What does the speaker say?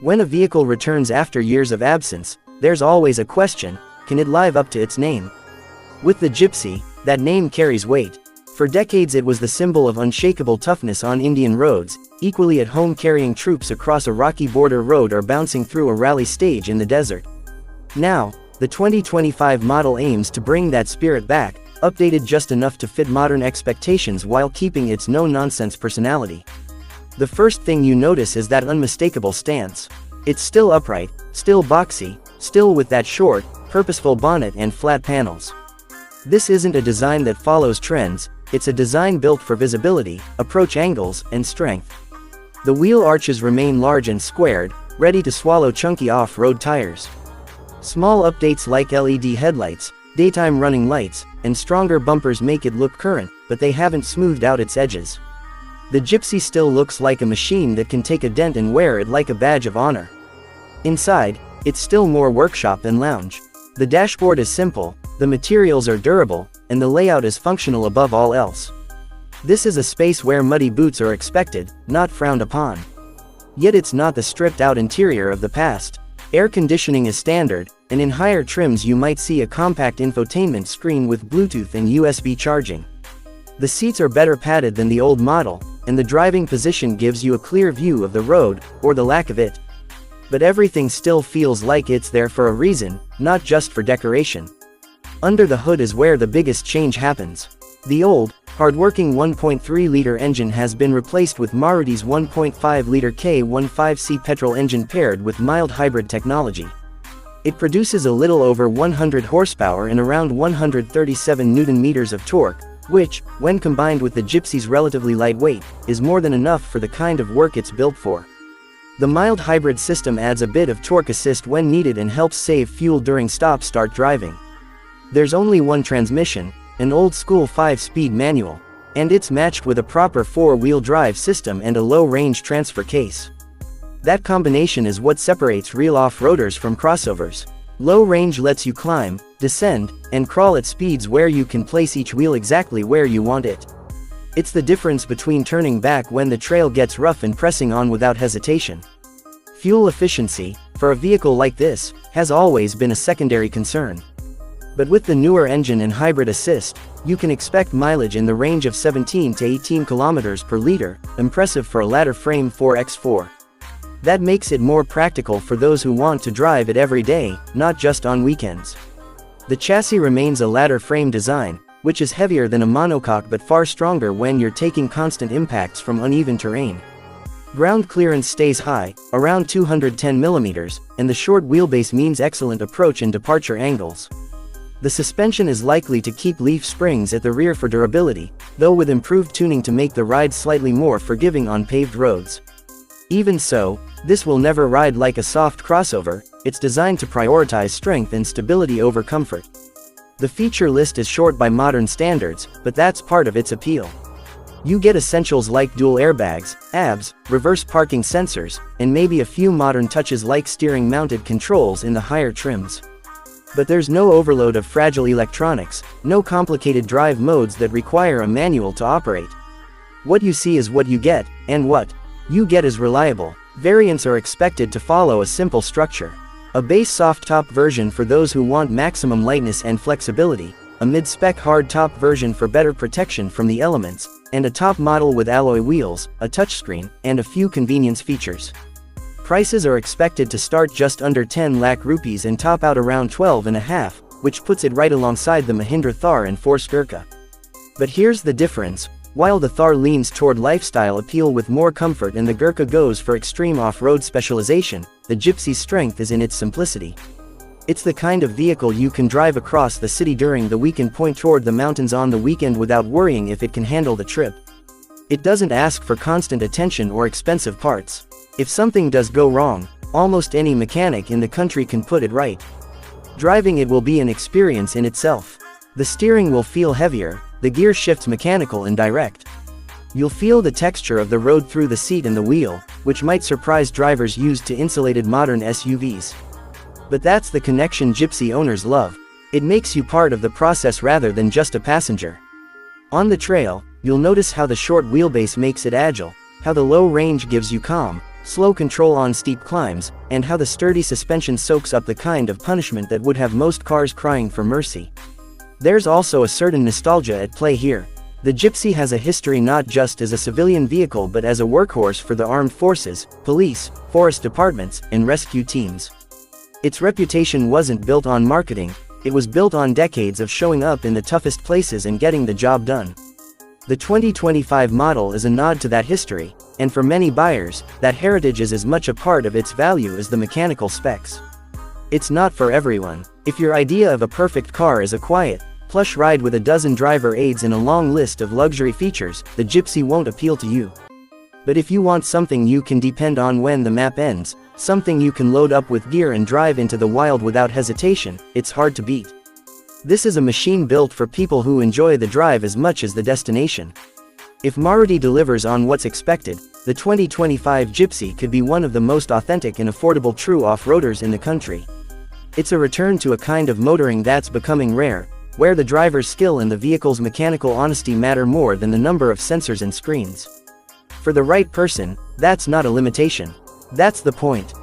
When a vehicle returns after years of absence, there's always a question: can it live up to its name? With the Gypsy, that name carries weight. For decades it was the symbol of unshakable toughness on Indian roads, equally at home carrying troops across a rocky border road or bouncing through a rally stage in the desert. Now, the 2025 model aims to bring that spirit back, updated just enough to fit modern expectations while keeping its no-nonsense personality. The first thing you notice is that unmistakable stance. It's still upright, still boxy, still with that short, purposeful bonnet and flat panels. This isn't a design that follows trends, it's a design built for visibility, approach angles, and strength. The wheel arches remain large and squared, ready to swallow chunky off-road tires. Small updates like LED headlights, daytime running lights, and stronger bumpers make it look current, but they haven't smoothed out its edges. The Gypsy still looks like a machine that can take a dent and wear it like a badge of honor. Inside, it's still more workshop than lounge. The dashboard is simple, the materials are durable, and the layout is functional above all else. This is a space where muddy boots are expected, not frowned upon. Yet it's not the stripped-out interior of the past. Air conditioning is standard, and in higher trims you might see a compact infotainment screen with Bluetooth and USB charging. The seats are better padded than the old model, and the driving position gives you a clear view of the road, or the lack of it. But everything still feels like it's there for a reason, not just for decoration. Under the hood is where the biggest change happens. The old, hard-working 1.3-liter engine has been replaced with Maruti's 1.5-liter K15C petrol engine paired with mild hybrid technology. It produces a little over 100 horsepower and around 137 Nm of torque, which, when combined with the Gypsy's relatively light weight, is more than enough for the kind of work it's built for. The mild hybrid system adds a bit of torque assist when needed and helps save fuel during stop-start driving. There's only one transmission, an old-school 5-speed manual, and it's matched with a proper 4-wheel drive system and a low-range transfer case. That combination is what separates real off-roaders from crossovers. Low range lets you climb, descend, and crawl at speeds where you can place each wheel exactly where you want it. It's the difference between turning back when the trail gets rough and pressing on without hesitation. Fuel efficiency, for a vehicle like this, has always been a secondary concern. But with the newer engine and hybrid assist, you can expect mileage in the range of 17 to 18 km per liter, impressive for a ladder frame 4x4. That makes it more practical for those who want to drive it every day, not just on weekends. The chassis remains a ladder frame design, which is heavier than a monocoque but far stronger when you're taking constant impacts from uneven terrain. Ground clearance stays high, around 210 mm, and the short wheelbase means excellent approach and departure angles. The suspension is likely to keep leaf springs at the rear for durability, though with improved tuning to make the ride slightly more forgiving on paved roads. Even so, this will never ride like a soft crossover, it's designed to prioritize strength and stability over comfort. The feature list is short by modern standards, but that's part of its appeal. You get essentials like dual airbags, ABS, reverse parking sensors, and maybe a few modern touches like steering-mounted controls in the higher trims. But there's no overload of fragile electronics, no complicated drive modes that require a manual to operate. What you see is what you get, and what you get is reliable. Variants are expected to follow a simple structure. A base soft-top version for those who want maximum lightness and flexibility, a mid-spec hard-top version for better protection from the elements, and a top model with alloy wheels, a touchscreen, and a few convenience features. Prices are expected to start just under 10 lakh rupees and top out around 12.5, which puts it right alongside the Mahindra Thar and Force Gurkha. But here's the difference: while the Thar leans toward lifestyle appeal with more comfort and the Gurkha goes for extreme off-road specialization, the Gypsy's strength is in its simplicity. It's the kind of vehicle you can drive across the city during the week and point toward the mountains on the weekend without worrying if it can handle the trip. It doesn't ask for constant attention or expensive parts. If something does go wrong, almost any mechanic in the country can put it right. Driving it will be an experience in itself. The steering will feel heavier, the gear shifts mechanical and direct. You'll feel the texture of the road through the seat and the wheel, which might surprise drivers used to insulated modern SUVs. But that's the connection Gypsy owners love. It makes you part of the process rather than just a passenger. On the trail, you'll notice how the short wheelbase makes it agile, how the low range gives you calm, slow control on steep climbs, and how the sturdy suspension soaks up the kind of punishment that would have most cars crying for mercy. There's also a certain nostalgia at play here. The Gypsy has a history not just as a civilian vehicle but as a workhorse for the armed forces, police, forest departments, and rescue teams. Its reputation wasn't built on marketing, it was built on decades of showing up in the toughest places and getting the job done. The 2025 model is a nod to that history, and for many buyers, that heritage is as much a part of its value as the mechanical specs. It's not for everyone. If your idea of a perfect car is a quiet, plush ride with a dozen driver aids and a long list of luxury features, the Gypsy won't appeal to you. But if you want something you can depend on when the map ends, something you can load up with gear and drive into the wild without hesitation, it's hard to beat. This is a machine built for people who enjoy the drive as much as the destination. If Maruti delivers on what's expected, the 2025 Gypsy could be one of the most authentic and affordable true off-roaders in the country. It's a return to a kind of motoring that's becoming rare, where the driver's skill and the vehicle's mechanical honesty matter more than the number of sensors and screens. For the right person, that's not a limitation. That's the point.